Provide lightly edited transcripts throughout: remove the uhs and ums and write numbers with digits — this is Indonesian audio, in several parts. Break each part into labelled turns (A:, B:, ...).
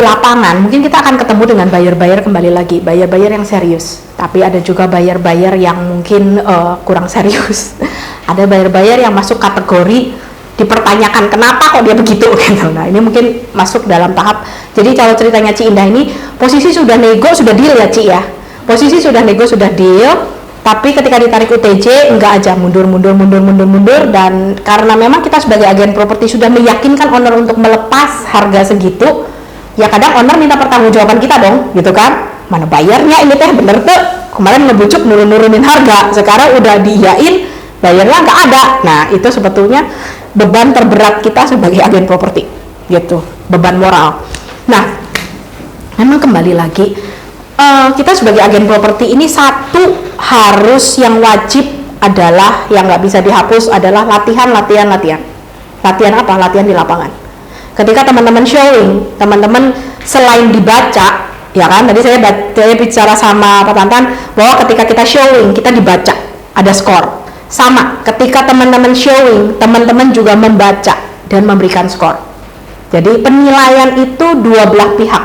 A: di lapangan mungkin kita akan ketemu dengan buyer-buyer, kembali lagi buyer-buyer yang serius, tapi ada juga buyer-buyer yang mungkin kurang serius. Ada buyer-buyer yang masuk kategori dipertanyakan kenapa kok dia begitu gitu. Nah ini mungkin masuk dalam tahap. Jadi kalau ceritanya Ci Indah ini posisi sudah nego, sudah deal ya Ci ya, posisi sudah nego, sudah deal, tapi ketika ditarik UTJ enggak aja, mundur, dan karena memang kita sebagai agen properti sudah meyakinkan owner untuk melepas harga segitu, ya kadang owner minta pertanggungjawaban kita dong gitu kan, mana bayarnya ini teh bener tuh kemarin ngebujuk nurunin harga, sekarang udah diiyain bayarnya nggak ada. Nah itu sebetulnya beban terberat kita sebagai agen properti gitu, beban moral. Nah memang kembali lagi kita sebagai agen properti ini satu harus yang wajib adalah, yang nggak bisa dihapus adalah latihan apa? Latihan di lapangan. Ketika teman-teman showing, teman-teman selain dibaca, ya kan, tadi saya bicara sama Pak Tantan bahwa ketika kita showing, kita dibaca, ada skor. Sama, ketika teman-teman showing, teman-teman juga membaca dan memberikan skor. Jadi penilaian itu dua belah pihak.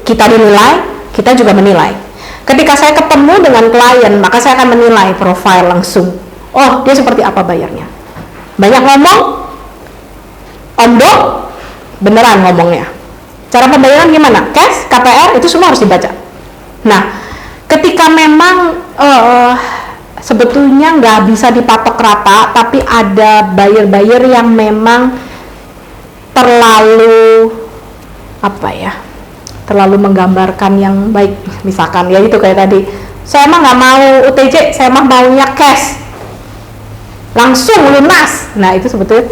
A: Kita dinilai, kita juga menilai. Ketika saya ketemu dengan klien, maka saya akan menilai profil langsung. Oh, dia seperti apa bayarnya? Banyak ngomong, omdo, beneran ngomongnya. Cara pembayaran gimana? Cash, KPR, itu semua harus dibaca. Nah, ketika memang sebetulnya nggak bisa dipatok rata, tapi ada buyer-buyer yang memang terlalu terlalu menggambarkan yang baik, misalkan ya itu kayak tadi, saya mah nggak mau UTJ, saya mah maunya cash langsung lunas. Nah itu sebetulnya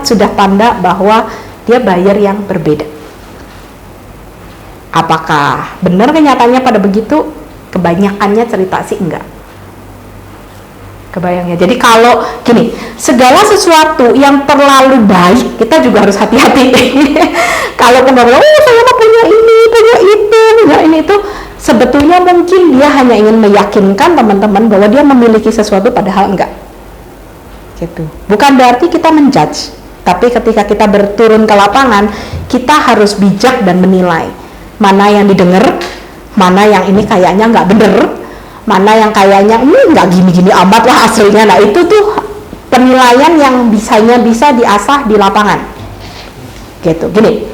A: sudah tanda bahwa dia buyer yang berbeda. Apakah benar kenyataannya pada begitu? Kebanyakannya cerita sih enggak. Kebayangnya. Jadi kalau gini, segala sesuatu yang terlalu baik kita juga harus hati-hati. Kalau kemudian saya mah punya ini, punya itu, punya itu, sebetulnya mungkin dia hanya ingin meyakinkan teman-teman bahwa dia memiliki sesuatu padahal enggak. Gitu. Bukan berarti kita menjudge, tapi ketika kita berturun ke lapangan, kita harus bijak dan menilai mana yang didengar, mana yang ini kayaknya nggak bener, mana yang kayaknya nggak gini-gini amat lah aslinya. Nah itu tuh penilaian yang bisa diasah di lapangan gitu. Gini,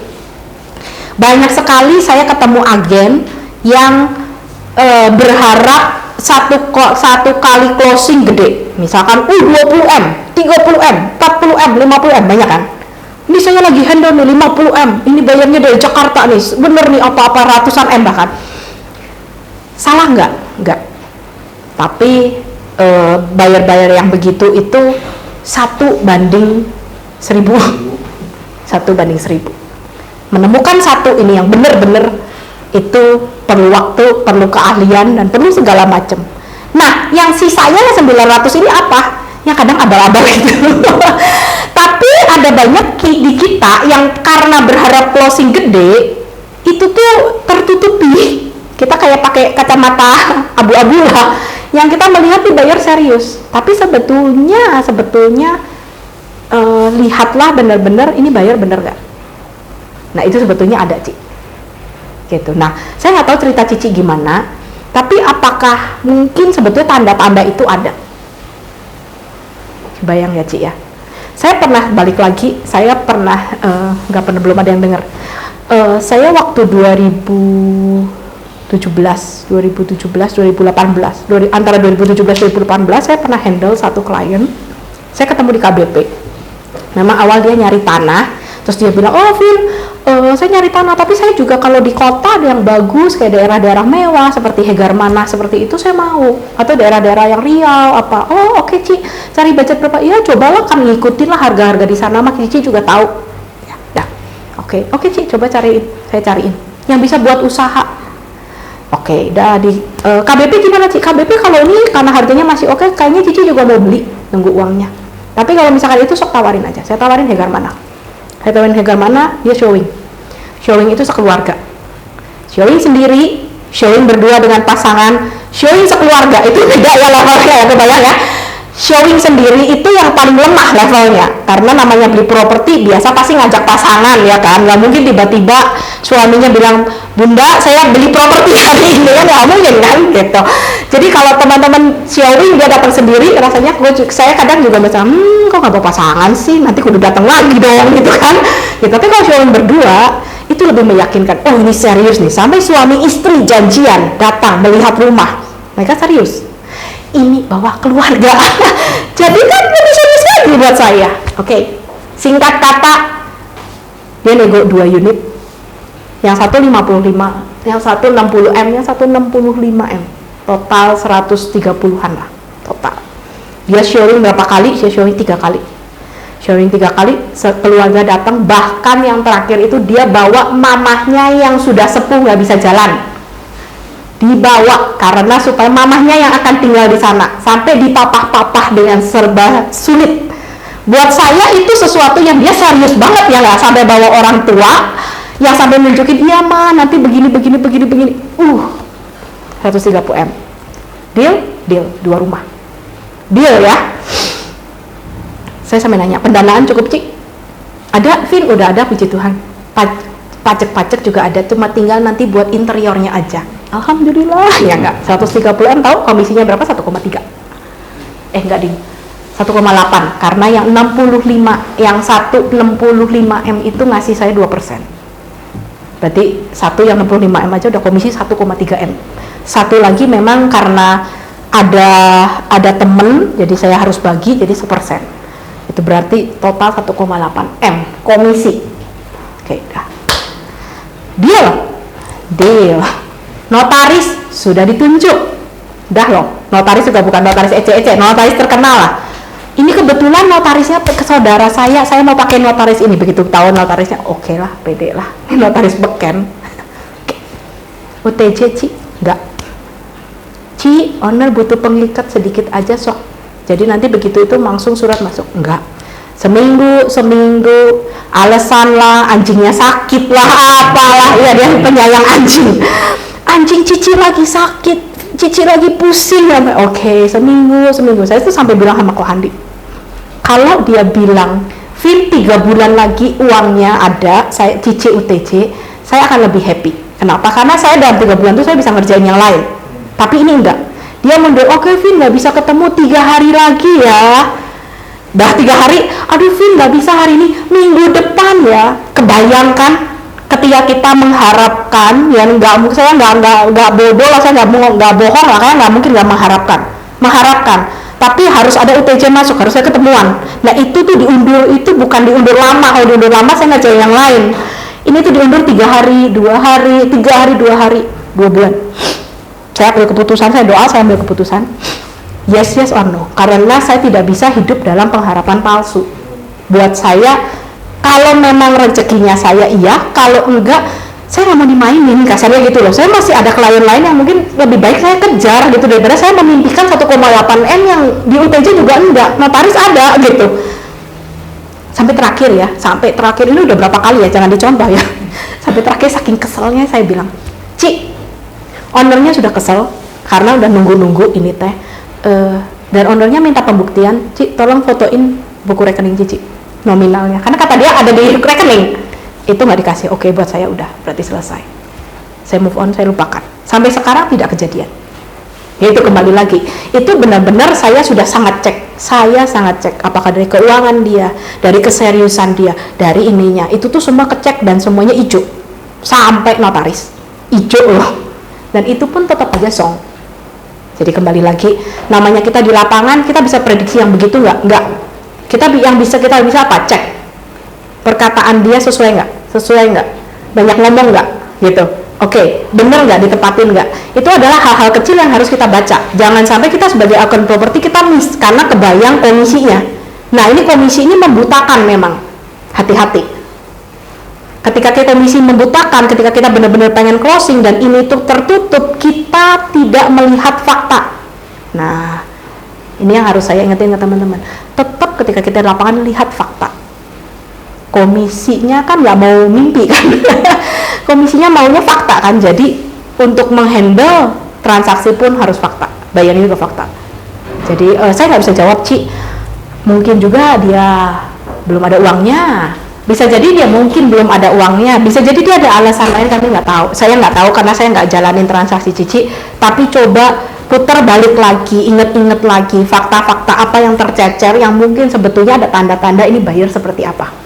A: banyak sekali saya ketemu agen yang berharap satu kali closing gede, misalkan 20M, 30M, 40M, 50M, banyak kan. Ini saya lagi handle nih 50M, ini bayarnya dari Jakarta nih, bener nih apa-apa ratusan M bahkan. Salah nggak? Nggak. Tapi buyer-buyer yang begitu itu 1 banding 1000. 1 banding 1000. Menemukan satu ini yang benar-benar itu perlu waktu, perlu keahlian, dan perlu segala macam. Nah, yang sisanya 900 ini apa? Yang kadang abal-abal gitu. Tapi ada banyak di kita yang karena berharap closing gede, itu tuh tertutupi. Kita kayak pakai kacamata abu-abu lah, yang kita melihat di buyer serius. Tapi sebetulnya lihatlah benar-benar ini buyer bener nggak. Nah itu sebetulnya ada Ci gitu. Nah saya nggak tahu cerita Cici gimana, tapi apakah mungkin sebetulnya tanda-tanda itu ada. Bayang ya Ci ya, saya pernah balik lagi, saya pernah belum ada yang dengar, saya waktu 2018, antara 2017-2018 saya pernah handle satu klien. Saya ketemu di KBP. Memang awal dia nyari tanah, terus dia bilang, oh Vin, saya nyari tanah, tapi saya juga kalau di kota ada yang bagus, kayak daerah-daerah mewah, seperti Hegarmanah, seperti itu saya mau, atau daerah-daerah yang Riau, apa, oh oke Ci, cari budget berapa, iya cobalah kan ngikutin lah harga-harga di sana, mak Cici juga tahu, ya, oke Ci, coba cariin, saya cariin, yang bisa buat usaha. Oke, dah di KBP gimana Ci? KBP kalau ini karena harganya masih oke, kayaknya Cici juga mau beli, nunggu uangnya. Tapi kalau misalkan itu sok tawarin aja. Saya tawarin Hegarmanah. Saya tawarin Hegarmanah, dia showing. Showing itu sekeluarga. Showing sendiri, showing berdua dengan pasangan, showing sekeluarga itu beda ya levelnya ya, kebayang ya. showing sendiri itu yang paling lemah levelnya, karena namanya beli properti biasa pasti ngajak pasangan ya kan, nggak mungkin tiba-tiba suaminya bilang, bunda saya beli properti hari ini, kan nggak mungkin kan gitu. Jadi kalau teman-teman showing dia datang sendiri, rasanya saya kadang juga macam kok nggak bawa pasangan sih, nanti kudu datang lagi dong gitu kan gitu. Tapi kalau showing berdua itu lebih meyakinkan, oh ini serius nih, sampai suami istri janjian datang melihat rumah, mereka serius, ini bawa keluarga. Jadi kan lebih serius lagi buat saya. Oke, singkat kata, dia nego 2 unit, yang satu 55, yang satu 60M, yang satu 65M, total 130-an lah total. Dia showing berapa kali? Dia showing 3 kali. Showing 3 kali, keluarga datang, bahkan yang terakhir itu dia bawa mamahnya yang sudah sepuh nggak bisa jalan, dibawa karena supaya mamahnya yang akan tinggal di sana, sampai dipapah-papah dengan serba sulit. Buat saya itu sesuatu yang dia serius banget ya, nggak sampai bawa orang tua yang sampai nunjukin, iya mah nanti begini 130M, deal 2 rumah, deal ya. Saya sampai nanya, pendanaan cukup Cik? Ada, Vin, udah ada, puji Tuhan. Pajak-pajak juga ada, cuma tinggal nanti buat interiornya aja. Alhamdulillah. Ya enggak, 130M tahu komisinya berapa? 1,3. Enggak ding, 1,8. Karena yang 65, yang 165M itu ngasih saya 2%. Berarti satu yang 65M aja udah komisi 1,3M. Satu lagi memang karena ada temen, jadi saya harus bagi, jadi 1%. Itu berarti total 1,8M komisi. Oke, dah. Deal. Notaris sudah ditunjuk. Dah loh, notaris juga bukan notaris ece-ece, notaris terkenal lah. Ini kebetulan notarisnya ke saudara saya mau pakai notaris ini. Begitu tahu notarisnya, oke lah, pede lah. Ini notaris beken. UTJ Ci? Enggak. Ci, owner butuh pengikat sedikit aja sok. Jadi nanti begitu itu langsung surat masuk. Enggak. Seminggu, alasan lah, anjingnya sakit lah, apalah, ya dia penyayang anjing. Anjing Cici lagi sakit, Cici lagi pusing. Oke, seminggu. Saya tuh sampai bilang sama Kohandi, kalau dia bilang, Vin 3 bulan lagi uangnya ada, saya Cici UTC, saya akan lebih happy. Kenapa? Karena saya dalam 3 bulan itu saya bisa ngerjain yang lain. Tapi ini enggak. Dia mundur, oke Vin nggak bisa ketemu 3 hari lagi ya. Dah 3 hari, aduh Vin nggak bisa hari ini, minggu depan ya. Kebayangkan ketika kita mengharapkan, ya saya nggak bodoh lah, saya nggak bohong lah, kayak nggak mungkin nggak mengharapkan. Tapi harus ada UTJ masuk, harus saya ketemuan. Nah itu tuh diundur, itu bukan diundur lama. Kalau diundur lama saya ngerjain yang lain. Ini tuh diundur 3 hari, 2 hari, 3 hari, 2 hari, 2 bulan. Saya ambil keputusan, saya doa, saya ambil keputusan yes or no, karena saya tidak bisa hidup dalam pengharapan palsu. Buat saya, kalau memang rezekinya saya iya, kalau enggak saya nggak mau dimainin, kasarnya gitu loh. Saya masih ada klien lain yang mungkin lebih baik saya kejar gitu, daripada saya memimpikan 1,8M yang di UTJ juga enggak, notaris ada gitu. Sampai terakhir ini udah berapa kali ya, jangan dicontoh ya. Sampai terakhir saking keselnya saya bilang, Ci, ownernya sudah kesel karena udah nunggu ini teh, dan ownernya minta pembuktian, Ci tolong fotoin buku rekening Cici nominalnya, karena kata dia ada di rekening. Itu nggak dikasih. Oke, buat saya udah berarti selesai, saya move on, saya lupakan. Sampai sekarang tidak kejadian. Ya itu kembali lagi, itu benar-benar saya sudah sangat cek apakah dari keuangan dia, dari keseriusan dia, dari ininya, itu tuh semua kecek dan semuanya hijau sampai notaris hijau loh. Dan itu pun tetap aja song. Jadi kembali lagi, namanya kita di lapangan, kita bisa prediksi yang begitu nggak? Kita bisa apa? Cek perkataan dia sesuai nggak? Banyak ngomong nggak? Gitu. Oke, bener nggak, ditepatin nggak? Itu adalah hal-hal kecil yang harus kita baca. Jangan sampai kita sebagai akun properti kita miss karena kebayang komisinya. Nah ini komisi ini membutakan memang. Hati-hati. Ketika kita komisi membutakan, ketika kita benar-benar pengen closing dan ini tuh tertutup, kita tidak melihat fakta. Nah, ini yang harus saya ingetin ke teman-teman. Tetap ketika kita di lapangan lihat fakta. Komisinya kan nggak mau mimpi kan. Komisinya maunya fakta kan. Jadi untuk menghandle transaksi pun harus fakta. Bayarnya juga fakta. Jadi saya nggak bisa jawab, Ci. Mungkin juga dia belum ada uangnya. Bisa jadi dia mungkin belum ada uangnya. Bisa jadi dia ada alasan lain, kami nggak tahu. Saya nggak tahu karena saya nggak jalanin transaksi Cici. Tapi coba putar balik lagi, inget-inget lagi fakta-fakta apa yang tercecer yang mungkin sebetulnya ada tanda-tanda ini buyer seperti apa.